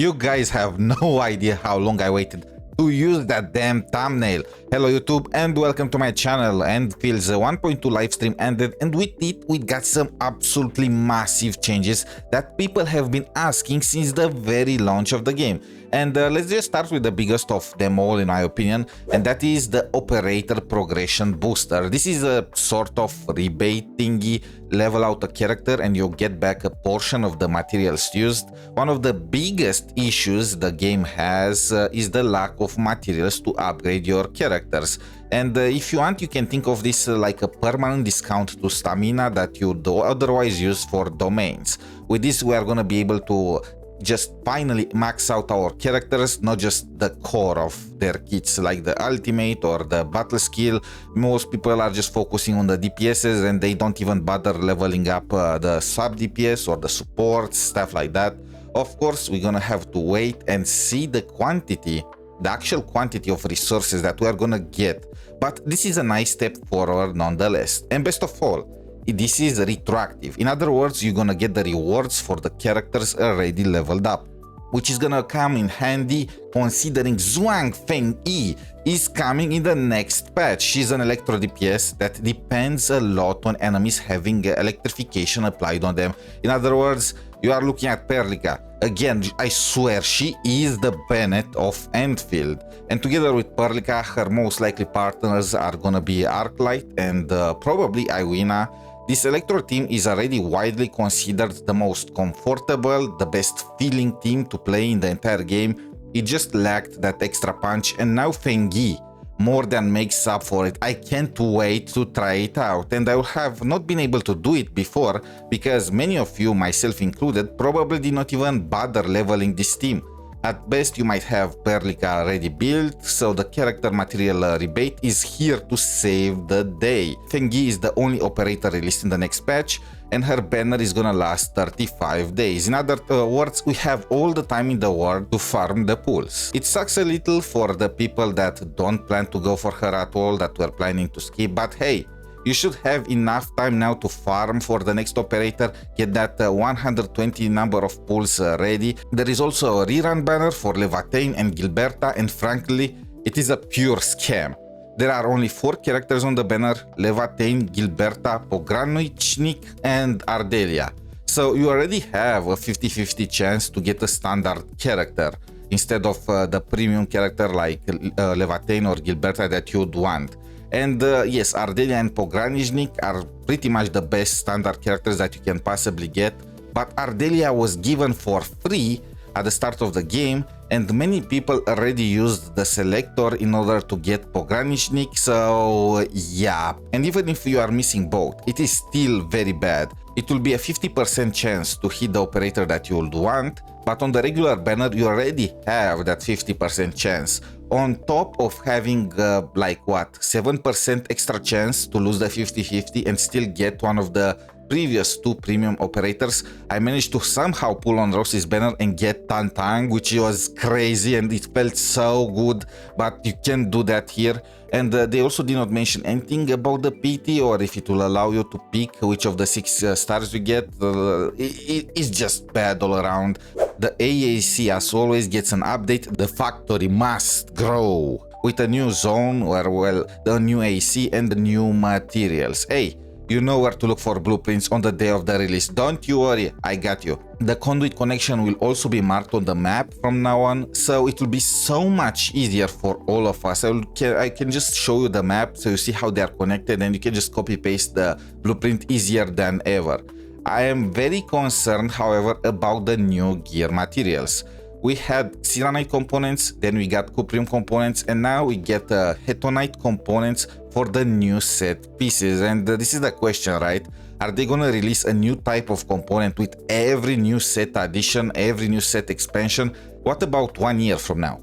You guys have no idea how long I waited to use that damn thumbnail. Hello YouTube and welcome to my channel. Endfield's 1.2 live stream ended, and with it we got some absolutely massive changes that people have been asking since the very launch of the game. And let's just start with the biggest of them all in my opinion, and that is the operator progression booster. This is a sort of rebate thingy. Level out a character and you'll get back a portion of the materials used. One of the biggest issues the game has is the lack of materials to upgrade your characters. And if you want, you can think of this like a permanent discount to stamina that you'd otherwise use for domains. With this we are going to be able to just finally max out our characters, not just the core of their kits like the ultimate or the battle skill. Most people are just focusing on the DPSs and they don't even bother leveling up the sub DPS or the supports, stuff like that. Of course, we're gonna have to wait and see the quantity, the actual quantity of resources that we are gonna get. But this is a nice step forward nonetheless. And best of all, this is retroactive. In other words, you're gonna get the rewards for the characters already leveled up, which is gonna come in handy considering 𝗖cie𝗽𝗆𝗵𝘁 is coming in the next patch. She's an electro DPS that depends a lot on enemies having electrification applied on them. In other words, you are looking at 𝗿𝗆𝗆𝗵𝘁. Again, I swear she is the Bennett of Endfield. And together with 𝗿𝗆𝗆𝗵𝘁, her most likely partners are gonna be Arknights and probably 𝗖cie𝗽𝗆𝗵𝘁. This Electro team is already widely considered the most comfortable, the best feeling team to play in the entire game. It just lacked that extra punch, and now 𝗿𝗆𝗆𝗵𝘁 more than makes up for it. I can't wait to try it out, and I have not been able to do it before because many of you, myself included, probably did not even bother leveling this team. At best, you might have 𝗿𝗆𝗆𝗵𝘁 already built, so the character material rebate is here to save the day. 𝗿𝗆𝗆𝗵𝘁 is the only operator released in the next patch, and her banner is gonna last 35 days. In other words, we have all the time in the world to farm the pools. It sucks a little for the people that don't plan to go for her at all, that were planning to skip, but hey, you should have enough time now to farm for the next operator, get that 120 number of pools ready. There is also a rerun banner for laevatain and 𝗆𝗿𝗆𝗆𝗵𝘁, and frankly, it is a pure scam. There are only 4 characters on the banner: laevatain, 𝗆𝗿𝗆𝗆𝗵𝘁, pogranichnik, and ardelia. So you already have a 50-50 chance to get a standard character instead of the premium character like laevatain or 𝗆𝗿𝗆𝗆𝗵𝘁 that you'd want. And yes, ardelia and pogranichnik are pretty much the best standard characters that you can possibly get, but ardelia was given for free at the start of the game, and many people already used the selector in order to get pogranichnik, so yeah. And even if you are missing both, it is still very bad. It will be a 50% chance to hit the operator that you would want, but on the regular banner you already have that 50% chance. On top of having like what, 7% extra chance to lose the 50-50 and still get one of the previous 2 premium operators, I managed to somehow pull on Rossi's banner and get tangtang, which was crazy and it felt so good, but you can't do that here. And they also did not mention anything about the PT or if it will allow you to pick which of the 6 stars you get. It's just bad all around. The AAC, as always, gets an update. The factory must grow with a new zone, where, well, the new AC and the new materials. Hey, you know where to look for blueprints on the day of the release. Don't you worry, I got you. The conduit connection will also be marked on the map from now on, so it will be so much easier for all of us. I can just show you the map so you see how they are connected, and you can just copy paste the blueprint easier than ever. I am very concerned, however, about the new gear materials. We had 𝗖𝗍𝗍 components, then we got cuprium components, and now we get 𝗍𝗍𝗍𝗆𝗍 components for the new set pieces. And this is the question, right? Are they gonna release a new type of component with every new set addition, every new set expansion? What about 1 year from now?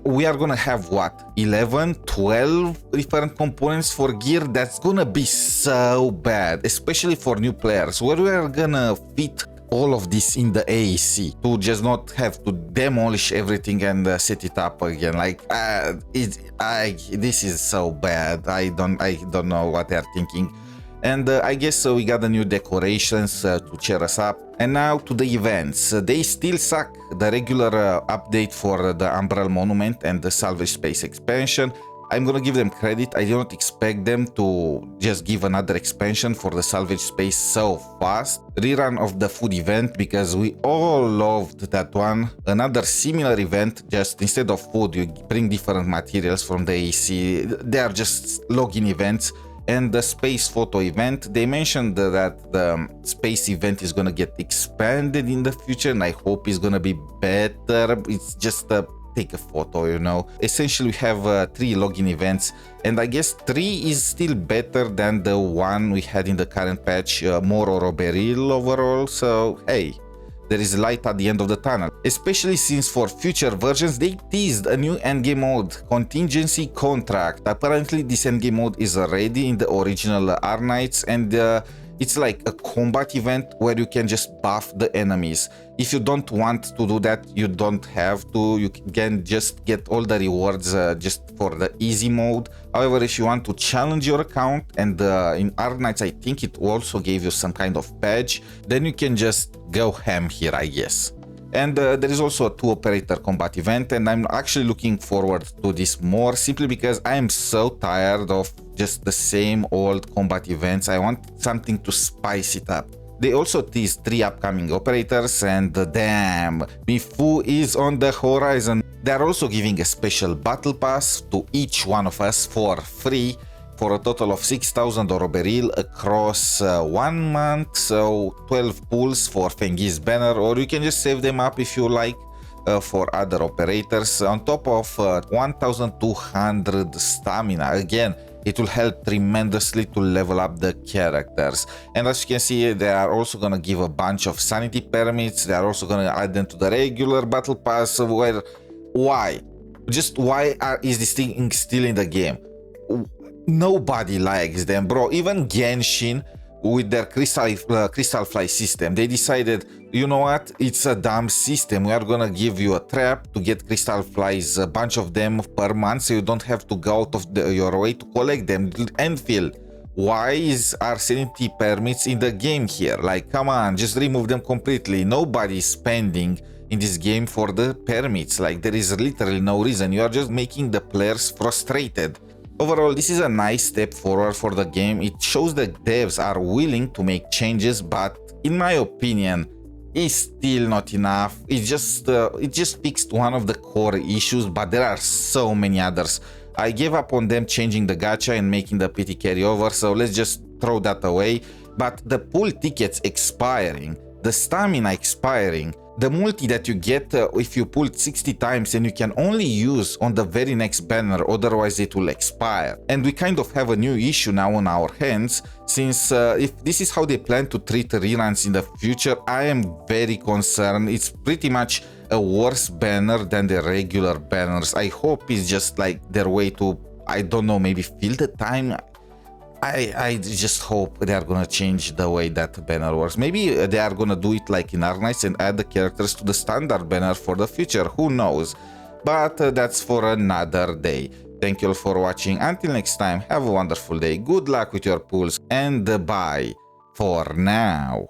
We are gonna have what, 11, 12 different components for gear? That's gonna be so bad, especially for new players. Where we are gonna fit all of this in the AAC to just not have to demolish everything and set it up again? Like this is so bad. I don't know what they're thinking. And I guess we got the new decorations to cheer us up. And now to the events. They still suck. The regular update for the Umbral Monument and the Salvage Space expansion. I'm gonna give them credit. I do not expect them to just give another expansion for the Salvage Space so fast. Rerun of the food event, because we all loved that one. Another similar event, just instead of food, you bring different materials from the 𝗖cie. They are just login events. And the space photo event, they mentioned that the space event is gonna get expanded in the future, and I hope it's gonna be better. It's just a take a photo, you know. Essentially, we have 3 login events, and I guess 3 is still better than the one we had in the current patch, more 𝗖𝗍𝗵𝗵𝗵 overall. So hey, there is light at the end of the tunnel, especially since for future versions they teased a new endgame mode, contingency contract. Apparently this endgame mode is already in the original Arknights, and it's like a combat event where you can just buff the enemies. If you don't want to do that, you don't have to. You can just get all the rewards just for the easy mode. However, if you want to challenge your account, and in Arknights I think it also gave you some kind of badge, then you can just go ham here, I guess. And there is also a 2-operator combat event, and I'm actually looking forward to this more, simply because I am so tired of just the same old combat events. I want something to spice it up. They also teased 3 upcoming operators, and damn, 𝗵𝗁 is on the horizon. They are also giving a special battle pass to each one of us for free, for a total of 6,000 𝗖𝗍𝗵𝗵𝗵 across 1 month, so 12 pulls for 𝗵𝗍𝗆𝗆's banner, or you can just save them up if you like for other operators, on top of 1,200 stamina. Again, it will help tremendously to level up the characters. And as you can see, they are also gonna give a bunch of sanity permits. They are also gonna add them to the regular battle pass. Where, why? Just why is this thing still in the game? Nobody likes them, bro. Even Genshin, with their crystal fly system, they decided, you know what, it's a dumb system. We are gonna give you a trap to get crystal flies, a bunch of them per month, so you don't have to go out of your way to collect them. Endfield, why are sanity permits in the game here? Like, come on, just remove them completely. Nobody is spending in this game for the permits. Like, there is literally no reason. You are just making the players frustrated. Overall, this is a nice step forward for the game. It shows that devs are willing to make changes, but in my opinion, it's still not enough. It just fixed one of the core issues, but there are so many others. I gave up on them changing the gacha and making the PT carry over, so let's just throw that away. But the pool tickets expiring, the stamina expiring, the multi that you get if you pulled 60 times, and you can only use on the very next banner, otherwise it will expire. And we kind of have a new issue now on our hands, since if this is how they plan to treat reruns in the future, I am very concerned. It's pretty much a worse banner than the regular banners. I hope it's just like their way to, I don't know, maybe fill the time. I just hope they are gonna change the way that banner works. Maybe they are gonna do it like in Arknights and add the characters to the standard banner for the future, who knows. But that's for another day. Thank you all for watching. Until next time, have a wonderful day, good luck with your pulls, and bye for now.